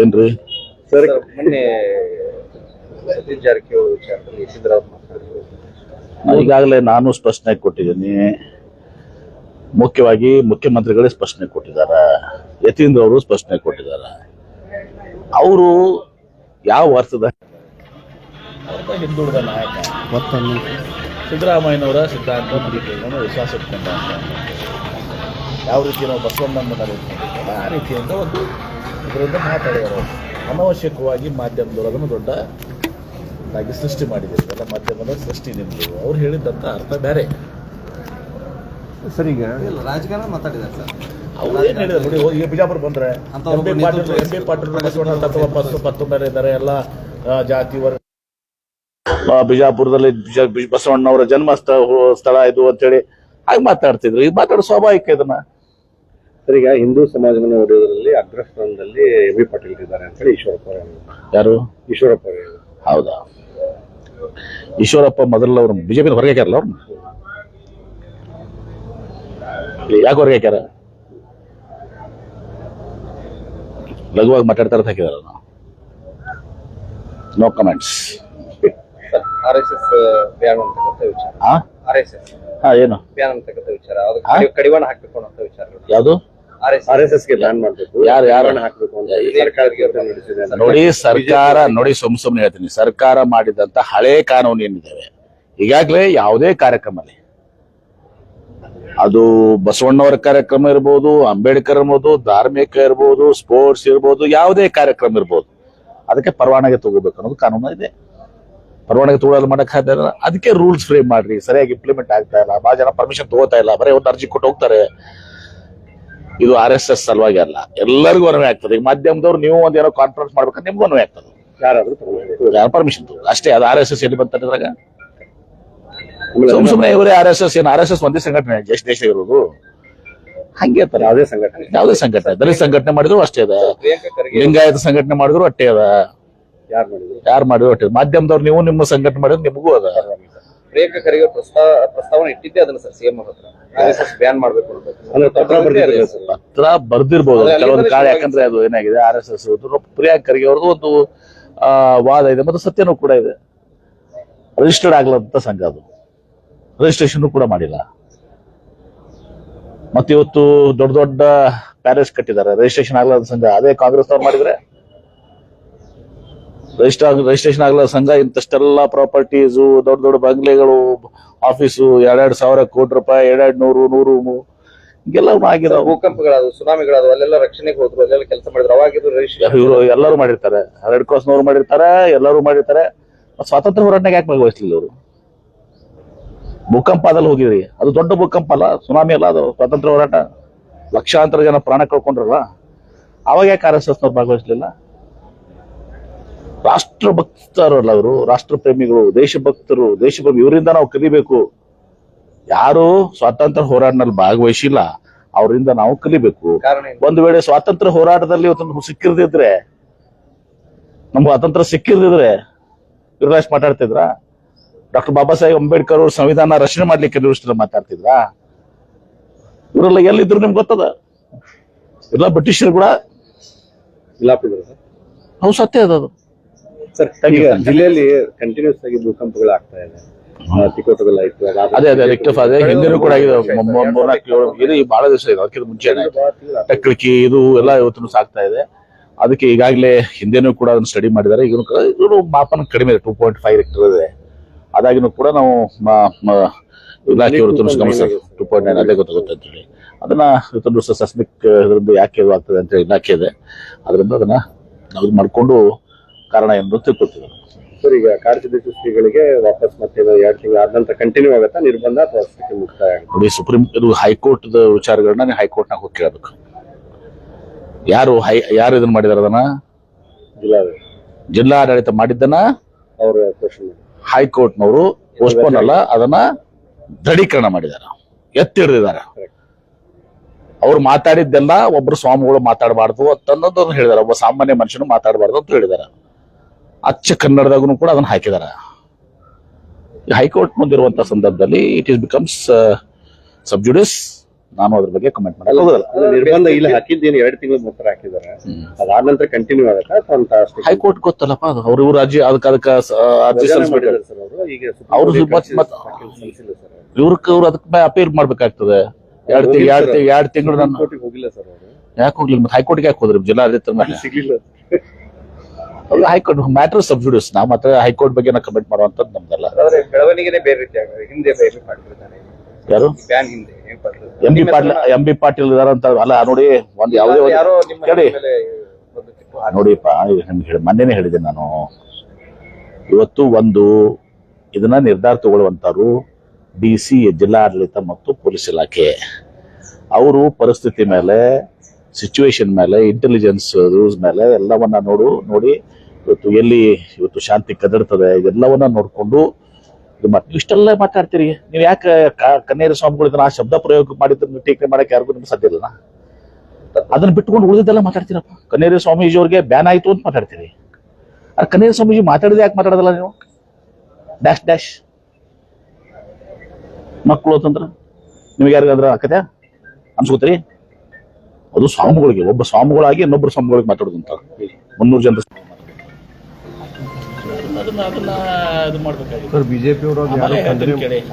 ಏನ್ರಿ ಸರ್ ಮೊನ್ನೆ ಸತೀಶ್ ಜಾರಕಿಹೊಳಿ ವಿಚಾರದಲ್ಲಿ ಸಿದ್ದರಾಮಯ್ಯ ಮಾತನಾಡಿದ್ರು. ಈಗಾಗಲೇ ನಾನು ಸ್ಪಷ್ಟನೆ ಕೊಟ್ಟಿದ್ದೀನಿ. ಮುಖ್ಯವಾಗಿ ಮುಖ್ಯಮಂತ್ರಿಗಳೇ ಸ್ಪಷ್ಟನೆ ಕೊಟ್ಟಿದ್ದಾರೆ, ಯತೀಂದ್ರ ಅವರು ಸ್ಪಷ್ಟನೆ ಕೊಟ್ಟಿದ್ದಾರೆ. ಅವರು ಯಾವ ಅರ್ಥದ ಹಿಂದುಳಿದ ನಾಯಕ ಸಿದ್ದರಾಮಯ್ಯನವರ ಸಿದ್ಧಾಂತ ಪ್ರೀತಿಯನ್ನು ವಿಶ್ವಾಸ ಇಟ್ಕೊಂಡ ಯಾವ ರೀತಿ ನಾವು ಬಸವಣ್ಣನ ಆ ರೀತಿಯಿಂದ ಒಂದು ಇದರಿಂದ ಮಾತಾಡಿದರು. ಅನವಶ್ಯಕವಾಗಿ ಮಾಧ್ಯಮದೊಳಗನ್ನು ದೊಡ್ಡದಾಗಿ ಸೃಷ್ಟಿ ಮಾಡಿದ್ದೀವಿ. ಎಲ್ಲ ಮಾಧ್ಯಮದ ಸೃಷ್ಟಿ ನಿಮ್ಮದು. ಅವ್ರು ಹೇಳಿದ್ದಂಥ ಅರ್ಥ ಬೇರೆ. ಸರ್ ಈಗ ರಾಜಕಾರಣ ಮಾತಾಡಿದ್ದಾರೆ ಸರ್. ಅವ್ರು ಏನು ಹೇಳಿದ್ರು ನೋಡಿ, ಈಗ ಬಿಜಾಪುರ ಬಂದರೆ ಎಂ ಬಿ ಪಾಟೀಲ್ ಬಸವಣ್ಣ ತತ್ವ ಇದ್ದಾರೆ. ಎಲ್ಲ ಜಾತಿ ವರ್ಗ ಬಿಜಾಪುರದಲ್ಲಿ ಬಸವಣ್ಣವರ ಜನ್ಮ ಸ್ಥಳ ಇದು ಅಂತೇಳಿ ಹಾಗೆ ಮಾತಾಡ್ತಿದ್ರು. ಈಗ ಮಾತಾಡೋ ಸ್ವಾಭಾವಿಕ ಇದನ್ನ. ಸರ್ ಈಗ ಹಿಂದೂ ಸಮಾಜವನ್ನು ಹೊಡೆಯೋದ್ರಲ್ಲಿ ಅಗ್ರಸ್ಥಾನದಲ್ಲಿ ಎಂ ಬಿ ಪಾಟೀಲ್ ಇದ್ದಾರೆ ಅಂತ ಹೇಳಿ ಈಶ್ವರಪ್ಪ ಯಾರು ಈಶ್ವರಪ್ಪ ಹೌದಾ? ಈಶ್ವರಪ್ಪ ಮೊದಲು ಅವ್ರು ಬಿಜೆಪಿ ಹೊರಗೆ ಹಾಕ್ಯಾರಲ್ಲ, ಅವ್ರನ್ನ ಯಾಕೆ ಹೊರಗೆ ಹಾಕ್ಯಾರ? ಲಘುವಾಗಿ ಮಾತಾಡ್ತಾರ ಹಾಕಿದಾರ. No comments. RSS ಬ್ಯಾನ್ ಅಂತಕ್ಕಂಥ ವಿಚಾರ, RSS ಏನು ಬ್ಯಾನ್ ಅಂತಕ್ಕಂಥ ವಿಚಾರ, ಅದಕ್ಕೆ ಕಡಿವಾಣ ಹಾಕ್ಬೇಕು ಅನ್ನೋ ವಿಚಾರಗಳು. ಯಾವುದು RSS ಗೆ ಬ್ಯಾನ್ ಮಾಡ್ಬೇಕು, ಯಾರು ಹಾಕ್ಬೇಕು ಅಂತ ನೋಡಿ. ಸರ್ಕಾರ ನೋಡಿ, ಸುಮ್ನೆ ಹೇಳ್ತೀನಿ, ಸರ್ಕಾರ ಮಾಡಿದಂತ ಹಳೆ ಕಾನೂನು ಏನಿದ್ದಾವೆ ಈಗಾಗಲೇ ಯಾವುದೇ ಕಾರ್ಯಕ್ರಮದಲ್ಲಿ, ಅದು ಬಸವಣ್ಣವರ ಕಾರ್ಯಕ್ರಮ ಇರ್ಬೋದು, ಅಂಬೇಡ್ಕರ್ ಇರ್ಬೋದು, ಧಾರ್ಮಿಕ ಇರ್ಬೋದು, ಸ್ಪೋರ್ಟ್ಸ್ ಇರ್ಬೋದು, ಯಾವುದೇ ಕಾರ್ಯಕ್ರಮ ಇರ್ಬೋದು, ಅದಕ್ಕೆ ಪರವಾನಗಿ ತಗೋಬೇಕು ಅನ್ನೋದು ಕಾನೂನು ಇದೆ. ಪರವಾನಗಿ ತಗೊಳ್ಳಲು ಮಾಡಕ್ ಸಾಧ್ಯ. ಅದಕ್ಕೆ ರೂಲ್ಸ್ ಫ್ರೇಮ್ ಮಾಡ್ರಿ. ಸರಿಯಾಗಿ ಇಂಪ್ಲಿಮೆಂಟ್ ಆಗ್ತಾ ಇಲ್ಲ. ಬಹಳ ಜನ ಪರ್ಮಿಷನ್ ತಗೋತಾ ಇಲ್ಲ, ಬರೀ ಒಂದು ಅರ್ಜಿ ಕೊಟ್ಟು ಹೋಗ್ತಾರೆ. ಇದು RSS ಸಲುವಾಗಿ ಅಲ್ಲ, ಎಲ್ಲರಿಗೂ ಅನ್ವಯ ಆಗ್ತದೆ. ಈಗ ಮಾಧ್ಯಮದವ್ರು ನೀವು ಒಂದೇನೋ ಕಾನ್ಫರೆನ್ಸ್ ಮಾಡ್ಬೇಕಂದ್ರೆ ನಿಮ್ಗೂ ಅನ್ವಯ ಆಗ್ತದೆ. ಯಾರು ಪರ್ಮಿಷನ್ ಅಷ್ಟೇ. ಅದು RSS ಎಲ್ಲಿ ಬಂತಾರೆ ಇದ್ರಾಗ? ಸುಮ್ಮನೆ ಇವರೇ RSS ಏನು? RSS ಒಂದೇ ಸಂಘಟನೆ ಎಷ್ಟು ದೇಶ ಇರೋದು? ಹಂಗೆ ಇರ್ತಾರೆ. ಯಾವುದೇ ಸಂಘಟನೆ ದಲಿತ ಸಂಘಟನೆ ಮಾಡಿದ್ರು ಅಷ್ಟೇ ಅದ, ಲಿಂಗಾಯತ ಸಂಘಟನೆ ಮಾಡಿದ್ರು ಅಷ್ಟೇ ಅದ, ಯಾರು ಮಾಡಿದ್ರು ಅಷ್ಟೇ. ಮಾಧ್ಯಮದವ್ರು ನೀವು ನಿಮ್ಮ ಸಂಘಟನೆ ಮಾಡಿದ್ರು ನಿಮಗೂ ಅದ. ಪ್ರಿಯಾಂಕಾ ಖರ್ಗೆ ಪ್ರಸ್ತಾವನೆ ಇಟ್ಟಿದ್ದೆ ಅದನ್ನ ಸರ್ ಸಿಎಂ ಹತ್ರ RSS ಬ್ಯಾನ್ ಮಾಡ್ಬೇಕು ಪತ್ರ ಬರ್ದಿರ್ಬೋದು ಕೆಲವೊಂದು ಕಾಲ. ಯಾಕಂದ್ರೆ ಅದು ಏನಾಗಿದೆ, RSS ಪ್ರಿಯಾಂಕಾ ಖರ್ಗೆ ಅವ್ರದ್ದು ಒಂದು ವಾದ ಇದೆ ಮತ್ತು ಸತ್ಯನೂ ಕೂಡ ಇದೆ. ರಿಜಿಸ್ಟರ್ಡ್ ಆಗ್ಲಂತ ಸಂಘ, ಅದು ರಿಜಿಸ್ಟ್ರೇಷನ್ ಕೂಡ ಮಾಡಿಲ್ಲ. ಮತ್ತೆ ಇವತ್ತು ದೊಡ್ಡ ದೊಡ್ಡ ಪ್ಯಾಲೇಸ್ ಕಟ್ಟಿದ್ದಾರೆ, ರಿಜಿಸ್ಟ್ರೇಷನ್ ಆಗ್ಲಾರ್ದ ಸಂಘ. ಅದೇ ಕಾಂಗ್ರೆಸ್ ಅವ್ರು ಮಾಡಿದ್ರೆ ರಿಜಿಸ್ಟ್ರೇಷನ್ ಆಗಲ್ಲ ಸಂಘ. ಇಂತಷ್ಟೆಲ್ಲ ಪ್ರಾಪರ್ಟೀಸು, ದೊಡ್ಡ ದೊಡ್ಡ ಬಂಗ್ಲೆಗಳು, ಆಫೀಸು, 2,000 ಕೋಟಿ ರೂಪಾಯಿ, 200 ಹಿಂಗೆಲ್ಲ ಆಗಿದಾವೆ. ಭೂಕಂಪಗಳಾದವು, ಸುನಾಮಿಗಳಾದವು, ಅಲ್ಲೆಲ್ಲ ರಕ್ಷಣೆಗೆ ಹೋದ್ರು, ಅಲ್ಲೆಲ್ಲ ಕೆಲಸ ಮಾಡಿದ್ರು. ಅವಾಗಿದ್ರು ಇವರು ಎಲ್ಲರೂ ಮಾಡಿರ್ತಾರೆ, ರೆಡ್ ಕ್ರಾಸ್ನವ್ರು ಮಾಡಿರ್ತಾರೆ, ಎಲ್ಲರೂ ಮಾಡಿರ್ತಾರೆ. ಸ್ವಾತಂತ್ರ್ಯ ಹೋರಾಟಕ್ಕೆ ಯಾಕೆ ಭಾಗವಹಿಸ್ಲಿಲ್ಲ ಅವರು? ಭೂಕಂಪದಲ್ಲಿ ಹೋಗಿದ್ರಿ, ಅದು ದೊಡ್ಡ ಭೂಕಂಪ ಅಲ್ಲ, ಸುನಾಮಿ ಅಲ್ಲ, ಅದು ಸ್ವಾತಂತ್ರ್ಯ ಹೋರಾಟ. ಲಕ್ಷಾಂತರ ಜನ ಪ್ರಾಣ ಕಳ್ಕೊಂಡ್ರಲ್ಲ, ಅವಾಗ ಯಾಕೆ RSSನವ್ರು ಭಾಗವಹಿಸ್ಲಿಲ್ಲ? ರಾಷ್ಟ್ರ ಭಕ್ತರಲ್ಲ ಅವರು, ರಾಷ್ಟ್ರ ಪ್ರೇಮಿಗಳು, ದೇಶಭಕ್ತರು, ದೇಶಪ್ರೇಮಿ. ಇವರಿಂದ ನಾವು ಕಲಿಬೇಕು. ಯಾರು ಸ್ವಾತಂತ್ರ್ಯ ಹೋರಾಟದಲ್ಲಿ ಭಾಗವಹಿಸಿಲ್ಲ ಅವರಿಂದ ನಾವು ಕಲಿಬೇಕು. ಒಂದು ವೇಳೆ ಸ್ವಾತಂತ್ರ್ಯ ಹೋರಾಟದಲ್ಲಿ ಇವತ್ತು ಸಿಕ್ಕಿರ್ದಿದ್ರೆ, ನಮ್ಗೆ ಸ್ವಾತಂತ್ರ್ಯ ಸಿಕ್ಕಿರ್ದಿದ್ರೆ ಇವ್ರು ಮಾತಾಡ್ತಿದ್ರ? ಡಾಕ್ಟರ್ ಬಾಬಾ ಸಾಹೇಬ್ ಅಂಬೇಡ್ಕರ್ ಅವರು ಸಂವಿಧಾನ ರಚನೆ ಮಾಡ್ಲಿಕ್ಕೆ ಇರುವಷ್ಟು ಮಾತಾಡ್ತಿದ್ರ? ಇವರೆಲ್ಲ ಎಲ್ಲಿದ್ರು ನಿಮ್ಗೆ ಗೊತ್ತದ? ಎಲ್ಲ ಬ್ರಿಟಿಷರು ಕೂಡ ಹೌದು, ಸತ್ಯ ಅದು. ಜಿಲ್ಲೆಯಲ್ಲಿ ಕಂಟಿನ್ಯೂಸ್ ಆಗಿ ಭೂಕಂಪಗಳು ಆಗ್ತಾ ಇದೆ. ಅದೇ ರಿಕ್ಟಿಫೈ ಹಿಂದಿನೂ ಕೂಡ ಆಗಿದೆ. 3-4 ಬಹಳ ದಿವಸ ಇದೆ, ಅದಕ್ಕಿಂತ ಮುಂಚೆನೆ ಟಕ್ಳಿಕಿ ಇದು ಎಲ್ಲ ಇವತ್ತು ಸಾಕ್ತಾ ಇದೆ. ಅದಕ್ಕೆ ಈಗಾಗಲೇ ಹಿಂದೆನೂ ಕೂಡ ಅದನ್ನ ಸ್ಟಡಿ ಮಾಡಿದ್ದಾರೆ. ಈಗಲೂ ಮಾಪನ ಕಡಿಮೆ ಇದೆ, 2.5 ರಿಕ್ಟರ್ ಇದೆ. ಅದಾಗಿನೂ ಕೂಡ ನಾವು ಇಲಾಖೆಯವರು ಗಮನಿಸ್ತಾರೆ 2.9 ಅದೇ ಗೊತ್ತಾಗುತ್ತೆ ಅಂತ ಹೇಳಿ. ಅದನ್ನ ಇವತ್ತು ಸಸ್ಮಿಕ್ ಇದರಿಂದ ಯಾಕೆ ಇದು ಆಗ್ತದೆ ಅಂತ ಹೇಳಿ ಇಲಾಖೆ ಇದೆ. ಅದರಿಂದ ಅದನ್ನ ನಾವು ಇದು ಮಾಡಿಕೊಂಡು ಕಾರಣ ಎಂದು ತಿಳ್ಕೊಳ್ತೀವಿ. ಸರ್ ಈಗ ಕಾರ್ಯದರ್ಶಿ ಶ್ರೀಗಳಿಗೆ ವಾಪಸ್ ಮತ್ತೆ 2 ತಿಂಗಳು ಆದ ನಂತರ ಕಂಟಿನ್ಯೂ ಆಗುತ್ತಾ ನಿರ್ಬಂಧ ಅಥವಾ ಮುಕ್ತಾಯ? ನೋಡಿ, ಸುಪ್ರೀಂ ಇದು ಹೈಕೋರ್ಟ್ ವಿಚಾರಗಳನ್ನ ನೀವು ಹೈಕೋರ್ಟ್ನಾಗ ಹೋಗಿ ಕೇಳಬೇಕು. ಯಾರು ಇದನ್ನ ಮಾಡಿದಾರ? ಅದನ್ನ ಜಿಲ್ಲಾಡಳಿತ ಮಾಡಿದ್ದನ್ನ ಅವರು ಹೈಕೋರ್ಟ್ನವರು ಪೋಸ್ಟ್ಪೋನ್ ಅಲ್ಲ, ಅದನ್ನ ದೃಢೀಕರಣ ಮಾಡಿದಾರ, ಎತ್ತಿ ಹಿಡಿದಿದ್ದಾರೆ. ಅವ್ರು ಮಾತಾಡಿದ್ದೆಲ್ಲ ಒಬ್ರು ಸ್ವಾಮಿಗಳು ಮಾತಾಡಬಾರ್ದು ಅಂತನ್ನೋದನ್ನ ಹೇಳಿದಾರೆ. ಒಬ್ಬ ಸಾಮಾನ್ಯ ಮನುಷ್ಯನು ಮಾತಾಡಬಾರ್ದು ಅಂತ ಹೇಳಿದಾರೆ. ಅಚ್ಚ ಕನ್ನಡದಾಗೂ ಕೂಡ ಅದನ್ನ ಹಾಕಿದಾರ. ಹೈಕೋರ್ಟ್ ಮುಂದಿರುವಂತಹ ಸಂದರ್ಭದಲ್ಲಿ ಇಟ್ ಈಸ್ ಬಿಕಮ್ಸ್ ಸಬ್ಜುಡಿಸ್ ನಾನು ಅದ್ರ ಬಗ್ಗೆ ಕಮೆಂಟ್ ಮಾಡಕ್ ಹೋಗೋದಿಲ್ಲ. ಅದು ನಿರ್ಬಂಧ ಇಲ್ಲಿ ಹಾಕಿದ್ದೇನು 2 ತಿಂಗಳು ಮಾತ್ರ ಹಾಕಿದ್ದಾರೆ, ಅದಾದ ನಂತರ ಕಂಟಿನ್ಯೂ ಆಗುತ್ತಾ ಅಥವಾ ಅಂತ ಹೈಕೋರ್ಟ್ ಗೊತ್ತಲ್ಲಪ್ಪ ಅದು. ಅವ್ರ ಇವ್ರ ಅರ್ಜಿ ಅದಕ್ಕೆ ಅರ್ಜಿ ಸಲ್ಲಿಸ್ಬೇಕು. ಸರ್ ಅವರು ಈಗ ಅವ್ರು ಇವ್ರು ಅದಕ್ಕೆ ಅಪೀಲ್ ಮಾಡ್ಬೇಕಾಗ್ತದೆ. 2 ತಿಂಗಳು ನಾನು ಕೋರ್ಟಿಗೆ ಹೋಗಿಲ್ಲ ಸರ್ ಅವರು. ಯಾಕೆ ಹೋಗ್ಲಿಲ್ಲ? ಮತ್ತೆ ಹೈಕೋರ್ಟ್ಗೆ ಯಾಕೆ ಹೋದ್ರಿ? ಜಿಲ್ಲಾಡಳಿತ ಮೇಲೆ ಸಿಗ್ಲಿಲ್ಲ. High court matter sub judice. ನಾವು ಮತ್ತೆ ಹೈಕೋರ್ಟ್ ಬಗ್ಗೆ ಕಮೆಂಟ್ ಮಾಡುವಂತದ್ದು ನಮ್ದಲ್ಲ. ಬೆಳವಣಿಗೆನೇ ಬೇರೆ ರೀತಿ ಆಗಿದೆ. ಹಿಂದೆ ಬೇರೆ ಮಾಡಿರ್ತಾರೆ ಯಾರು ಬ್ಯಾನ್ ಹಿಂದೆ ಎಂ ಬಿ ಪಾಟೀಲ್ ಇದಾರಂತ ಅಲ್ಲ ನೋಡಿ. ಒಂದು ಯಾವುದೇ ಯಾರೋ ನಿಮ್ಮ ಕೇಳಿ ಮೇಲೆ ಬಂದಿತ್ತು. ನೋಡಿಪ್ಪ, ನಿಮ್ಗೆ ಮೊನ್ನೆನೇ ಹೇಳಿದೆ ನಾನು. ಇವತ್ತು ಇದನ್ನ ನಿರ್ಧಾರ ತಗೊಳ್ಳುವಂತರು DC ಜಿಲ್ಲಾಡಳಿತ ಮತ್ತು ಪೊಲೀಸ್ ಇಲಾಖೆ. ಅವರು ಪರಿಸ್ಥಿತಿ ಮೇಲೆ, ಸಿಚುವೇಶನ್ ಮೇಲೆ, ಇಂಟೆಲಿಜೆನ್ಸ್ ರೂಲ್ಸ್ ಮೇಲೆ ಎಲ್ಲವನ್ನ ನೋಡಿ ಇವತ್ತು ಶಾಂತಿ ಕದಡ್ತದೆ, ಇದೆಲ್ಲವನ್ನ ನೋಡ್ಕೊಂಡು ಇಷ್ಟೆಲ್ಲ ಮಾತಾಡ್ತೀರಿ ನೀವು. ಯಾಕೆ ಕನ್ನೇರ ಸ್ವಾಮಿಗಳು ಆ ಶಬ್ದ ಪ್ರಯೋಗ ಮಾಡಿದ್ರೆ ಟೀಕೆ ಮಾಡಕ್ಕೆ ಯಾರಿಗೂ ನಿಮ್ಗೆ ಸಾಧ್ಯ ಇಲ್ಲ. ಅದನ್ನ ಬಿಟ್ಕೊಂಡು ಉಳಿದಿದ್ದೆಲ್ಲ ಮಾತಾಡ್ತೀರಪ್ಪ. ಕನ್ನೇರ ಸ್ವಾಮೀಜಿ ಅವ್ರಿಗೆ ಬ್ಯಾನ್ ಆಯ್ತು ಅಂತ ಮಾತಾಡ್ತೀರಿ. ಆ ಕನ್ನೇರ ಸ್ವಾಮೀಜಿ ಮಾತಾಡಿದ್ರೆ ಯಾಕೆ ಮಾತಾಡೋದಲ್ಲ ನೀವು? ಡ್ಯಾಶ್ ಮಕ್ಕಳು ಅಂತಂದ್ರ ನಿಮ್ಗೆ ಯಾರಿಗಾದ್ರ ಆಕತೆ ಅನ್ಸ್ಕೋತೀರಿ? ಅದು ಸ್ವಾಮಿಗಳಿಗೆ, ಒಬ್ಬ ಸ್ವಾಮಿಗಳಾಗಿ ಇನ್ನೊಬ್ಬರು ಸ್ವಾಮಿಗಳಿಗೆ ಮಾತಾಡೋದಂತ 300 ಜನ ಸರ್ ಬಿಜೆಪಿ ಅವರು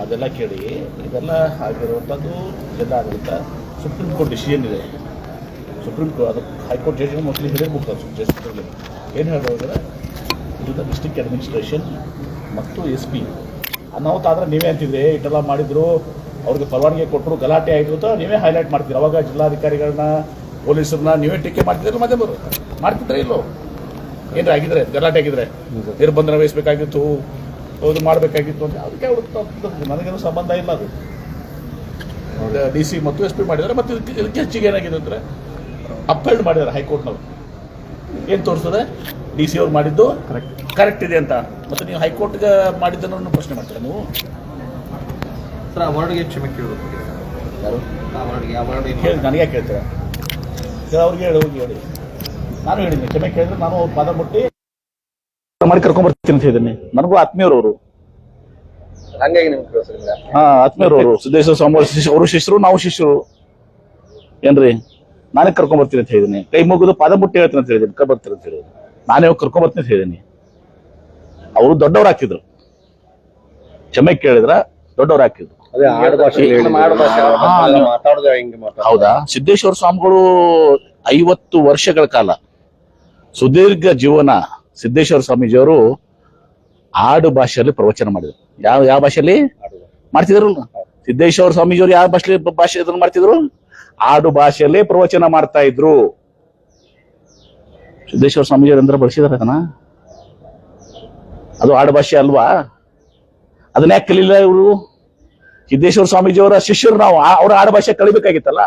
ಅದೆಲ್ಲ ಕೇಳಿ ಇದೆಲ್ಲ ಆಗಿರುವಂಥದ್ದು ಜಿಲ್ಲಾಡಳಿತ. ಸುಪ್ರೀಂ ಕೋರ್ಟ್ ಡಿಸಿಷನ್ ಇದೆ. ಸುಪ್ರೀಂ ಕೋರ್ಟ್ ಅದು ಹೈಕೋರ್ಟ್ ಜಡ್ಜ್ ಮೋಸ್ಟ್ಲಿ ಹೇಳಿರ್ಬೇಕು. ಏನು ಹೇಳೋದ್ರೆ ಇದು ಡಿಸ್ಟ್ರಿಕ್ಟ್ ಅಡ್ಮಿನಿಸ್ಟ್ರೇಷನ್ ಮತ್ತು SP ಅನಾಹುತ ನೀವೇ ಅಂತಿದ್ರೆ ಇಟ್ಟೆಲ್ಲ ಮಾಡಿದ್ರು, ಅವ್ರಿಗೆ ಪರವಾನಗಿ ಕೊಟ್ಟರು, ಗಲಾಟೆ ಆಯಿತು ಅಂತ ನೀವೇ ಹೈಲೈಟ್ ಮಾಡ್ತೀರಿ. ಅವಾಗ ಜಿಲ್ಲಾಧಿಕಾರಿಗಳನ್ನ, ಪೊಲೀಸರನ್ನ ನೀವೇ ಟೀಕೆ ಮಾಡ್ತಿದ್ರೆ ಮಾಧ್ಯಮರು ಮಾಡ್ತಿದ್ರೆ ಇಲ್ಲೋ ಏನಾರ ಆಗಿದ್ರೆ, ಗಲಾಟೆ ಆಗಿದ್ರೆ ನಿರ್ಬಂಧನ ವಹಿಸಬೇಕಾಗಿತ್ತು, ಅದು ಮಾಡಬೇಕಾಗಿತ್ತು ಅಂತ ಅದಕ್ಕೆ ನನಗೇನು ಸಂಬಂಧ ಇಲ್ಲ. ಅದು DC ಮತ್ತು SP ಮಾಡಿದ್ದಾರೆ. ಮತ್ತು ಇದಕ್ಕೆ ಹೆಚ್ಚಿಗೆ ಏನಾಗಿದೆ ಅಂದರೆ ಅಪೆಲ್ಡ್ ಮಾಡಿದ್ದಾರೆ ಹೈಕೋರ್ಟ್ನವರು. ಏನು ತೋರಿಸ್ತದೆ? DC ಅವ್ರು ಮಾಡಿದ್ದು ಕರೆಕ್ಟ್ ಇದೆ ಅಂತ. ಮತ್ತು ನೀವು ಹೈಕೋರ್ಟ್ಗೆ ಮಾಡಿದ್ದನ್ನು ಪ್ರಶ್ನೆ ಮಾಡ್ತೀರಾ ನೀವು? ಸರ್ ಆ ವರ್ಡ್ಗೆ ಕ್ಷಮೆ ಕೇಳಬೇಕು. ಯಾರು ಆ ವರ್ಡ್ಗೆ ಹೇಳಿ? ನನಗೆ ಯಾಕೆ ಕೇಳ್ತೀರಾ? ಅವ್ರಿಗೆ ಹೇಳಿ. ನಾನು ಹೇಳಿದ್ದೀನಿ ಕ್ಷಮೆ ಕೇಳಿದ್ರೆ ನಾನು ಅವ್ರ ಪಾದ ಮುಟ್ಟಿ ಮಾಡಿ ಕರ್ಕೊಂಡ್ಬರ್ತೀನಿ ಅಂತ ಹೇಳಿದ್ದೀನಿ. ನನಗೂ ಆತ್ಮೀಯರವರು. ಹಂಗಾಗಿ ನಿಮ್ಗೆ ಕೇಳಿಸಿಲ್ಲ. ಆತ್ಮೀಯರವರು ಸಿದ್ದೇಶ್ವರ ಸ್ವಾಮಿ ಅವರು ಶಿಷ್ಯರು, ನಾವು ಶಿಷ್ಯರು ಏನ್ರಿ. ನಾನೇ ಕರ್ಕೊಂಡ್ಬರ್ತೀನಿ ಅಂತ ಹೇಳಿದ್ದೀನಿ. ಕೈ ಮುಗಿದು ಪಾದ ಮುಟ್ಟಿ ಹೇಳ್ತೀನಿ ಅಂತ ಹೇಳಿದ್ದೀನಿ. ಬರ್ತೀನಿ ಅಂತ ಹೇಳಿದ್ದೀನಿ. ನಾನೇ ಕರ್ಕೊಂಡ್ಬರ್ತೀನಿ ಅಂತ ಹೇಳಿದ್ದೀನಿ. ಅವರು ದೊಡ್ಡವ್ರು ಹಾಕಿದ್ರು, ಕ್ಷಮೆ ಕೇಳಿದ್ರ ದೊಡ್ಡವ್ರು ಹಾಕಿದ್ರು. ಹೌದಾ? ಸಿದ್ದೇಶ್ವರ ಸ್ವಾಮಿಗಳು 50 ವರ್ಷಗಳ ಕಾಲ ಸುದೀರ್ಘ ಜೀವನ. ಸಿದ್ದೇಶ್ವರ ಸ್ವಾಮೀಜಿಯವರು ಆಡು ಭಾಷೆಯಲ್ಲಿ ಪ್ರವಚನ ಮಾಡಿದ್ರು. ಯಾವ ಭಾಷೆಯಲ್ಲಿ ಮಾಡ್ತಿದ್ರಲ್ಲ? ಸಿದ್ದೇಶ್ವರ ಸ್ವಾಮೀಜಿಯವರು ಯಾವ ಭಾಷೆ ಇದನ್ನು ಮಾಡ್ತಿದ್ರು? ಆಡು ಭಾಷೆಯಲ್ಲಿ ಪ್ರವಚನ ಮಾಡ್ತಾ ಇದ್ರು. ಸಿದ್ದೇಶ್ವರ ಸ್ವಾಮೀಜಿಯವರು ಅಂದ್ರೆ ಬಳಸಿದಾರ ಅದನ್ನ. ಅದು ಆಡು ಭಾಷೆ ಅಲ್ವಾ? ಅದನ್ನ ಯಾಕೆ ಕಲಿಲ್ಲ ಇವರು? ಸಿದ್ದೇಶ್ವರ ಸ್ವಾಮೀಜಿಯವರ ಶಿಷ್ಯರು ನಾವು. ಅವ್ರ ಆಡು ಭಾಷೆ ಕಲಿಬೇಕಾಗಿತ್ತಲ್ಲ.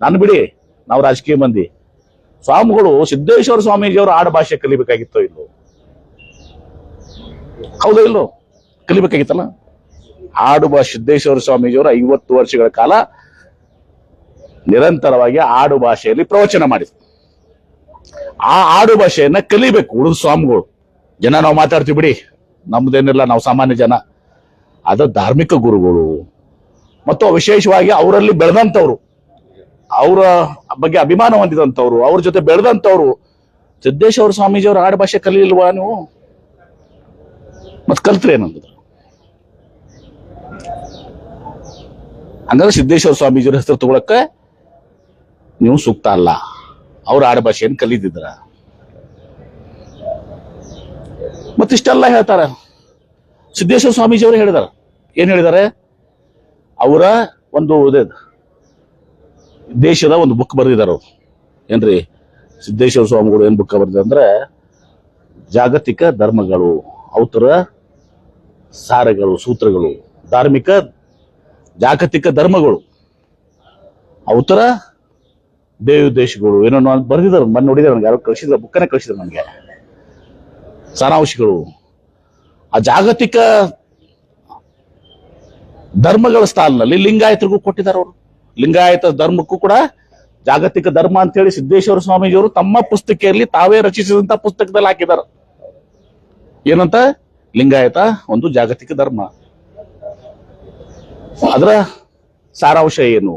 ನಾನು ಬಿಡಿ, ನಾವು ರಾಜಕೀಯ ಮಂದಿ. ಸ್ವಾಮಿಗಳು ಸಿದ್ದೇಶ್ವರ ಸ್ವಾಮೀಜಿಯವರು ಆಡು ಭಾಷೆ ಕಲಿಬೇಕಾಗಿತ್ತೋ ಇಲ್ಲೋ? ಹೌದೋ ಇಲ್ಲೋ? ಕಲಿಬೇಕಾಗಿತ್ತಲ್ಲ. ಆಡು ಭಾಷೆ ಸಿದ್ದೇಶ್ವರ ಸ್ವಾಮೀಜಿಯವರು 50 ವರ್ಷಗಳ ಕಾಲ ನಿರಂತರವಾಗಿ ಆಡು ಭಾಷೆಯಲ್ಲಿ ಪ್ರವಚನ ಮಾಡಿದ್ರು. ಆ ಆಡು ಭಾಷೆಯನ್ನ ಕಲಿಬೇಕು ಉಳಿದ ಸ್ವಾಮಿಗಳು. ಜನ ನಾವು ಮಾತಾಡ್ತೀವಿ ಬಿಡಿ, ನಮ್ದೇನಿಲ್ಲ, ನಾವು ಸಾಮಾನ್ಯ ಜನ. ಅದು ಧಾರ್ಮಿಕ ಗುರುಗಳು ಮತ್ತು ವಿಶೇಷವಾಗಿ ಅವರಲ್ಲಿ ಬೆಳೆದಂಥವ್ರು, ಅವರ ಬಗ್ಗೆ ಅಭಿಮಾನ ಹೊಂದಿದಂಥವ್ರು, ಅವ್ರ ಜೊತೆ ಬೆಳೆದಂಥವ್ರು. ಸಿದ್ದೇಶ್ವರ ಸ್ವಾಮೀಜಿಯವರು ಆಡು ಭಾಷೆ ಕಲಿಲ್ವಾ ನೀವು? ಮತ್ತೆ ಕಲ್ತ್ರಿ ಏನಂದ್ರೆ? ಹಂಗಾದ್ರೆ ಸಿದ್ದೇಶ್ವರ ಸ್ವಾಮೀಜಿಯವ್ರ ಹೆಸರು ತಗೊಳಕ್ಕೆ ನೀವು ಸೂಕ್ತ ಅಲ್ಲ. ಅವ್ರ ಆಡು ಭಾಷೆಯನ್ನು ಕಲಿದಿದ್ರ. ಮತ್ತಿಷ್ಟೆಲ್ಲ ಹೇಳ್ತಾರ. ಸಿದ್ದೇಶ್ವರ ಸ್ವಾಮೀಜಿಯವರು ಹೇಳಿದಾರ. ಏನ್ ಹೇಳಿದ್ದಾರೆ? ಅವರ ಒಂದು ದೇಶದ ಒಂದು ಬುಕ್ ಬರೆದಿದ್ದಾರೆ ಅವ್ರು. ಏನ್ರಿ ಸಿದ್ದೇಶ್ವರ ಸ್ವಾಮಿಗಳು ಏನ್ ಬುಕ್ ಬರೆದಿದ್ದಾರೆ ಅಂದ್ರೆ, ಜಾಗತಿಕ ಧರ್ಮಗಳು, ಅವತರ ಸಾರಗಳು, ಸೂತ್ರಗಳು, ಧಾರ್ಮಿಕ ಜಾಗತಿಕ ಧರ್ಮಗಳು, ಅವತರ ದೇಶಗಳು ಏನೋ ಬರೆದಿದ್ದಾರೆ. ಮೊನ್ನೆ ನೋಡಿದ್ರೆ ನನಗೆ ಯಾರು ಕಳಿಸಿದ್ರ, ಬುಕ್ಕನೇ ಕಳಿಸಿದ್ರು ನನಗೆ, ಸಾರಾಂಶಗಳು. ಆ ಜಾಗತಿಕ ಧರ್ಮಗಳ ಸ್ಥಾನದಲ್ಲಿ ಲಿಂಗಾಯತರಿಗೂ ಕೊಟ್ಟಿದ್ದಾರೆ ಅವರು. ಲಿಂಗಾಯತ ಧರ್ಮಕ್ಕೂ ಕೂಡ ಜಾಗತಿಕ ಧರ್ಮ ಅಂತ ಹೇಳಿ ಸಿದ್ದೇಶ್ವರ ಸ್ವಾಮೀಜಿಯವರು ತಮ್ಮ ಪುಸ್ತಕೆಯಲ್ಲಿ ತಾವೇ ರಚಿಸಿದಂತ ಪುಸ್ತಕದಲ್ಲಿ ಹಾಕಿದ್ದಾರೆ. ಏನಂತ? ಲಿಂಗಾಯತ ಒಂದು ಜಾಗತಿಕ ಧರ್ಮ. ಅದರ ಸಾರಾಂಶ ಏನು?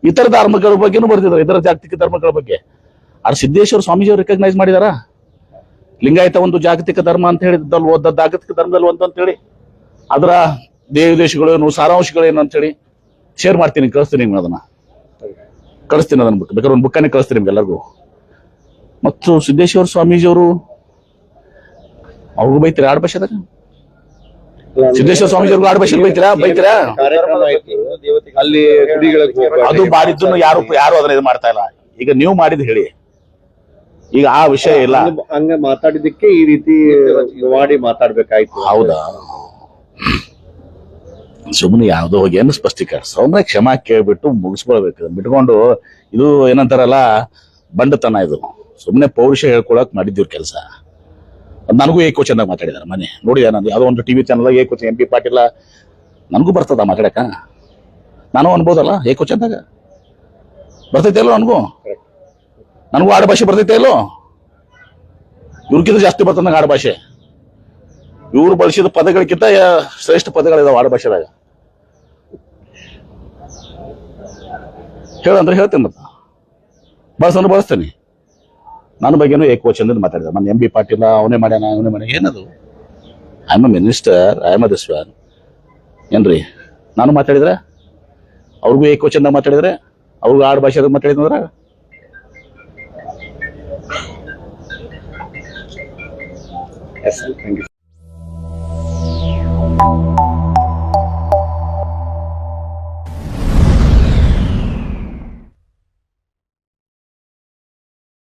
ಇತರ ಧರ್ಮಗಳ ಬಗ್ಗೆನೂ ಬರ್ತಿದ್ದಾರೆ, ಇತರ ಜಾಗತಿಕ ಧರ್ಮಗಳ ಬಗ್ಗೆ. ಆದ್ರೆ ಸಿದ್ದೇಶ್ವರ ಸ್ವಾಮೀಜಿಯವರು ರಿಕಗ್ನೈಸ್ ಮಾಡಿದಾರ ಲಿಂಗಾಯತ ಒಂದು ಜಾಗತಿಕ ಧರ್ಮ ಅಂತ ಹೇಳಿದ್ದಲ್ವ, ಜಾಗತಿಕ ಧರ್ಮದಲ್ಲಿ ಒಂದು ಅಂತ ಹೇಳಿ. ಅದರ ದೇಶಗಳೇನು, ಸಾರಾಂಶಗಳೇನು ಅಂತ ಹೇಳಿ ಶೇರ್ ಮಾಡ್ತೀನಿ, ಕಳಿಸ್ತೀನಿ ನಿಮ್ಗೆ ಅದನ್ನ, ಕಳಿಸ್ತೀನಿ ಅದನ್ನ ಬುಕ್, ಬೇಕಾದ್ರೆ ಒಂದು ಬುಕ್ಕನ್ನೇ ಕಳಿಸ್ತೀನಿ ನಿಮ್ಗೆ ಎಲ್ಲರಿಗೂ. ಮತ್ತು ಸಿದ್ದೇಶ್ವರ ಸ್ವಾಮೀಜಿಯವರು ಅವ್ರಿಗೂ ಬೈತೀರಾ ಆಡ್ ಭಾಷೆದಾಗ? ಸಿದ್ದೇಶ್ವರ ಸ್ವಾಮೀಜಿಯವ್ರಿಗೂ ಆಡ್ ಭಾಷೆ ಬೈತೀರಾ? ಕಾರ್ಯಕ್ರಮ ಆಯ್ತು ಅಲ್ಲಿ ಗುಡಿಗಳಿಗೆ ಅದು ಮಾಡಿದ್ದನ್ನು ಯಾರು ಅದನ್ನ ಇದು ಮಾಡ್ತಾ ಇಲ್ಲ. ಈಗ ನೀವು ಮಾಡಿದ್ ಹೇಳಿ, ಈಗ ಆ ವಿಷಯ ಇಲ್ಲ. ಹಂಗ ಮಾತಾಡಿದ್ದಕ್ಕೆ ಈ ರೀತಿ ಮಾಡಿ ಮಾತಾಡ್ಬೇಕಾಯ್ತು. ಹೌದಾ? ಸುಮ್ಮನೆ ಯಾವ್ದೋ ಹೋಗಿ ಏನು ಸ್ಪಷ್ಟೀಕರಣ, ಸುಮ್ಮನೆ ಕ್ಷಮಾ ಕೇಳ್ಬಿಟ್ಟು ಮುಗಿಸ್ಕೊಳ್ಬೇಕು. ಬಿಟ್ಕೊಂಡು ಇದು ಏನಂತಾರಲ್ಲ ಬಂಡತನ, ಇದು ಸುಮ್ಮನೆ ಪೌರುಷ ಹೇಳ್ಕೊಳಕ್ ಮಾಡಿದ್ದೀವ್ರ ಕೆಲಸ. ನನಗೂ ಏಕೋಚಂದಾಗ ಮಾತಾಡಿದಾರೆ ಮನೆ ನೋಡಿದೆ ನಾನು, ಯಾವುದೋ ಒಂದು ಟಿವಿ ಚಾನಲ್ ಏಕೋಚ MP ಪಾಟೀಲ, ನನಗೂ ಬರ್ತದ ಮಾತಾಡಕ, ನಾನು ಅನ್ಬೋದಲ್ಲ ಏಕೋಚಂದಾಗ ಬರ್ತೈತೆ ಇಲ್ಲೋ ನನಗೂ ಆಡು ಭಾಷೆ ಬರ್ತೈತೆ ಇಲ್ಲೋ? ಇವ್ರಿಗಿಂತ ಜಾಸ್ತಿ ಬರ್ತದ ನಂಗೆ ಆಡು ಭಾಷೆ. ಇವ್ರು ಬಳಸಿದ ಪದಗಳಿಗಿಂತ ಶ್ರೇಷ್ಠ ಪದಗಳಿದಾವೆ ಆಡು ಭಾಷೆದಾಗ. ಹೇಳಂದ್ರೆ ಹೇಳ್ತೇನೆ, ಮತ್ತ ಬಳಸಂದ್ರೆ ಬಳಸ್ತೇನೆ. ನನ್ನ ಬಗ್ಗೆನೂ ಏಕವಚನದಿಂದ ಮಾತಾಡಿದ. ನನ್ನ MP ಪಾಟೀಲ ಅವನೇ ಮಾಡ್ಯಾನ, ಏನದು? I M a minister, I M a this one ಏನ್ರಿ? ನಾನು ಮಾತಾಡಿದ್ರೆ ಅವ್ರಿಗೂ ಏಕವಚನದಾಗ ಮಾತಾಡಿದ್ರೆ, ಅವ್ರಿಗೂ ಆಡು ಭಾಷೆದಾಗ ಮಾತಾಡಿದ್ರೆ Yes, thank you.